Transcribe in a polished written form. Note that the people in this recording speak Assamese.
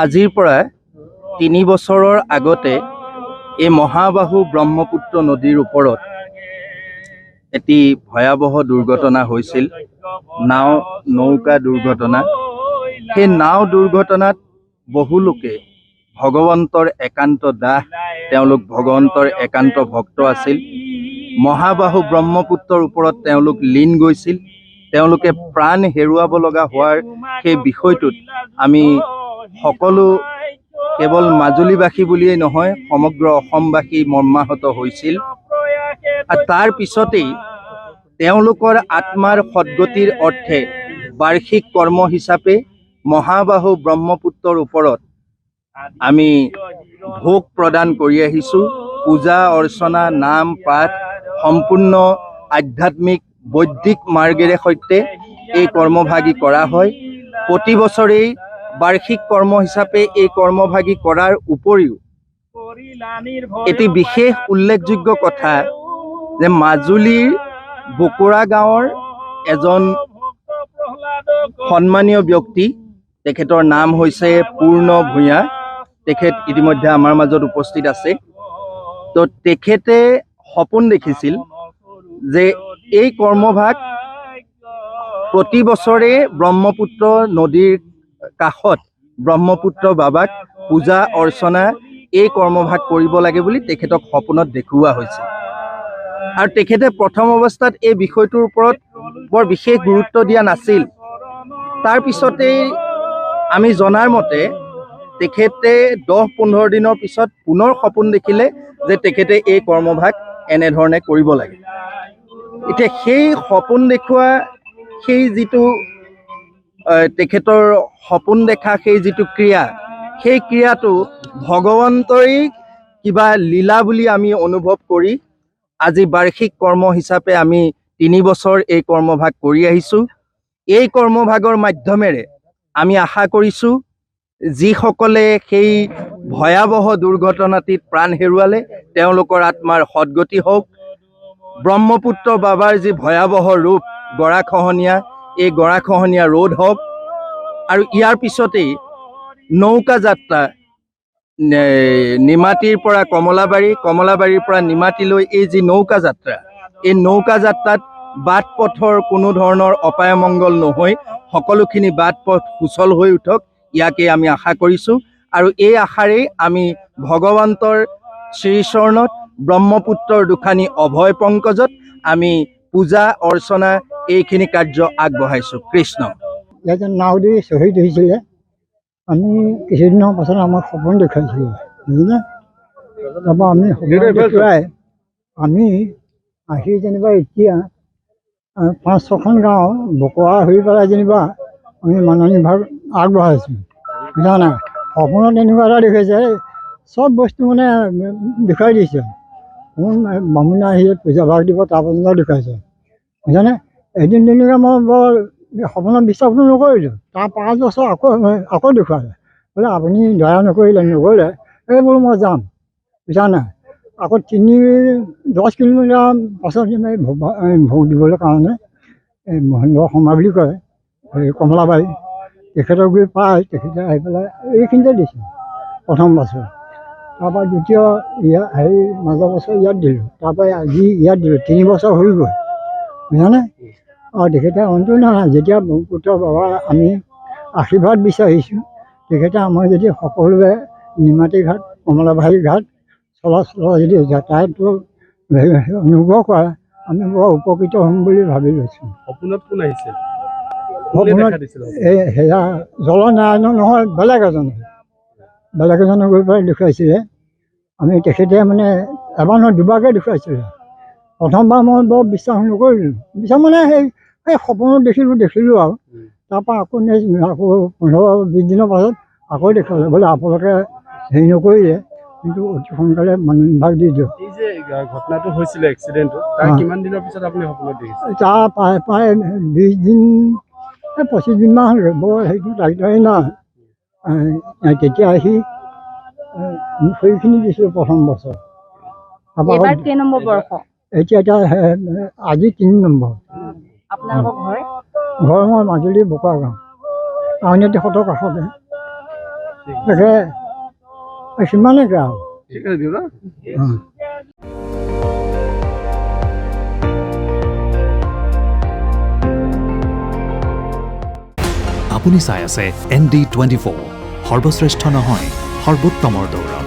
আজিৰ পৰা ৩ বছৰৰ আগতে এই মহাবাহু ব্ৰহ্মপুত্ৰ নদীৰ ওপৰত এটি ভয়াবহ দুৰ্ঘটনা হৈছিল, নৌকা দুৰ্ঘটনা। সেই নাও দুৰ্ঘটনাত বহু লোকে ভগৱন্তৰ একান্ত দাস, তেওঁলোক ভগৱন্তৰ একান্ত ভক্ত আছিল। মহাবাহু ব্ৰহ্মপুত্ৰৰ ওপৰত তেওঁলোক লীন গৈছিল। তেওঁলোকে প্ৰাণ হেৰুৱাব লগা হোৱাৰ সেই বিষয়টোত আমি সকলো কেৱল মাজুলীবাসী বুলিয়েই নহয়, সমগ্ৰ অসমবাসী মৰ্মাহত হৈছিল। আৰু তাৰ পিছতেই তেওঁলোকৰ আত্মাৰ সদ্গতিৰ অৰ্থে বাৰ্ষিক কৰ্ম হিচাপে মহাবাহু ব্ৰহ্মপুত্ৰৰ ওপৰত আমি ভোগ প্ৰদান কৰি আহিছোঁ। পূজা অৰ্চনা, নাম পাঠ সম্পূৰ্ণ আধ্যাত্মিক বৈদিক মাৰ্গেৰে সৈতে এই কৰ্মভাগী কৰা হয়। প্ৰতি বছৰেই বাৰ্ষিক কৰ্ম হিচাপে এই কৰ্মভাগী কৰাৰ উপৰিও এটি বিশেষ উল্লেখযোগ্য কথা যে মাজুলীৰ বকুৰা গাঁৱৰ এজন সন্মানীয় ব্যক্তি, তেখেতৰ নাম হৈছে পূৰ্ণ ভূঞা। তেখেত ইতিমধ্যে আমাৰ মাজত উপস্থিত আছে। তো তেখেতে সপোন দেখিছিল যে এই কৰ্মভাগ প্ৰতি বছৰে ব্ৰহ্মপুত্ৰ নদীৰ কাষত ব্ৰহ্মপুত্ৰ বাবাক পূজা অৰ্চনা এই কৰ্মভাগ কৰিব লাগে বুলি তেখেতক সপোনত দেখুওৱা হৈছিল। আৰু তেখেতে প্ৰথম অৱস্থাত এই বিষয়টোৰ ওপৰত বৰ বিশেষ গুৰুত্ব দিয়া নাছিল। তাৰ পিছতেই আমি জনাৰ মতে তেখেতে 10-15 দিনৰ পিছত পুনৰ সপোন দেখিলে যে তেখেতে এই কৰ্মভাগ এনেধৰণে কৰিব লাগে। এতিয়া সেই সপোন দেখুওৱা, সেই যিটো তেখেতৰ সপোন দেখা সেই যিটো ক্ৰিয়া, সেই ক্ৰিয়াটো ভগৱন্তৰেই কিবা লীলা বুলি আমি অনুভৱ কৰি আজি বাৰ্ষিক কৰ্ম হিচাপে আমি 3 বছৰ এই কৰ্মভাগ কৰি আহিছোঁ। এই কৰ্মভাগৰ মাধ্যমেৰে আমি আশা কৰিছোঁ যিসকলে সেই ভয়াবহ দুৰ্ঘটনাটিত প্ৰাণ হেৰুৱালে তেওঁলোকৰ আত্মাৰ সদ্গতি হওক। ব্ৰহ্মপুত্ৰ বাবাৰ যি ভয়াবহ ৰূপ গৰাখহনীয়া, এই গৰাখহনীয়া ৰোধ হওক। আৰু ইয়াৰ পিছতেই নৌকা যাত্ৰা নিমাতীৰ পৰা কমলাবাৰী, কমলাবাৰীৰ পৰা নিমাতীলৈ এই যি নৌকা যাত্ৰা, এই নৌকা যাত্ৰাত বাট পথৰ কোনো ধৰণৰ অপায় মংগল নহৈ সকলোখিনি বাট পথ সুচল হৈ উঠক, ইয়াকে আমি আশা কৰিছোঁ। আৰু এই আশাৰেই আমি ভগৱন্তৰ শ্ৰীচৰণত ব্ৰহ্মপুত্ৰৰ দুখানি অভয় পংকজত আমি পূজা অৰ্চনা এইখিনি কাৰ্য আগবঢ়াইছোঁ। কৃষ্ণ। এজন নাওদি শ্বহীদ হৈছিলে। আমি কিছুদিনৰ পাছত আমাক সপোন দেখুৱাইছিলে, বুজিলে। তাৰপৰা আমি সপোন দেখুৱাই আমি আহি যেনিবা এতিয়া 5-6খন গাঁও বকৰা হৈ পেলাই যেনিবা আমি মাননি ভাগ আগবঢ়াইছোঁ, বুজা নাই। সপোনত এনেকুৱা এটা দেখুৱাইছে, চব বস্তু মানে দেখুৱাই দিছে। কোন বামুণে আহি পূজা ভাগ দিব তাৰ পৰ্যন্ত দেখুৱাইছে, বুজানে। এদিন তেনেকৈ মই বৰ সপোনত বিশ্বাসটো নকৰিলোঁ। তাৰ 5 বছৰ আকৌ দেখুৱালে, বোলে আপুনি দয়া নকৰিলে এই বোলো মই যাম, বুজা নাই। আকৌ 10 কিলোমিটাৰ পাছত ভোগ দিবলৈ কাৰণে এই মহেন্দ্ৰ শৰ্মা বুলি কয়, এই কমলাবাৰী, তেখেতক গৈ পাই তেখেতে আহি পেলাই এইখিনিতে দিছে প্ৰথম বছৰ। তাৰপৰা দ্বিতীয় মাজৰ বছৰ ইয়াত দিলোঁ, তাৰপৰা আজি ইয়াত দিলোঁ। 3 বছৰ হৈ গ'ল, বুজানে। তেখেতে অন্ত নহয়, যেতিয়া ব্ৰহ্মপুত্ৰ বাবা আমি আশীৰ্বাদ বিচাৰিছোঁ, তেখেতে আমাক যদি সকলোৱে নিমাতী ঘাট, কমলাবাৰী ঘাট চলাচল যদি যাতায়াতটো অনুগ্ৰহ কৰে, আমি বৰ উপকৃত হ'ম বুলি ভাবি লৈছোঁ। সপোনত কোন আহিছে? সপোনত সেয়া জলনাৰায়ণ নহয়, বেলেগ এজনে গৈ পেলাই দেখুৱাইছিলে। আমি তেখেতে মানে এবাৰ নহয় দুবাৰকৈ দেখুৱাইছিলে। প্ৰথমবাৰ মই বৰ বিশ্বাস নকৰিলোঁ, বিশ্বাস মানে সেই সপোনত দেখিলোঁ আৰু। তাৰপৰা আকৌ 15-20 দিনৰ পাছত আকৌ দেখুৱালে, বোলে আপোনালোকে হেৰি নকৰিলে, কিন্তু অতি সোনকালে মাননি ভাগ দি দিয়ক। এই যে ঘটনাটো হৈছিলে, এক্সিডেণ্টটো, তাৰ কিমান দিনৰ পিছত আপুনি সপোনত দেখিছে? তাৰ প্ৰায় 20 দিন 25 দিনমান হ'ল, বৰ সেইটো তাৰিখেই নাই। তেতিয়া আহি সেইখিনি দিছিলোঁ প্ৰথম বছৰ। এতিয়া আজি 3 নম্বৰ। ঘৰ মই মাজুলী বকুৰা গাঁও, আউনীআটী সত্ৰৰ কাষতে। তাকে সিমানেকে আৰু ঠিক আছে দিয়ক। অঁ। আপুনি চাই আছে ND24, সৰ্বশ্ৰেষ্ঠ নহয় সৰ্বোত্তমৰ দৌৰ।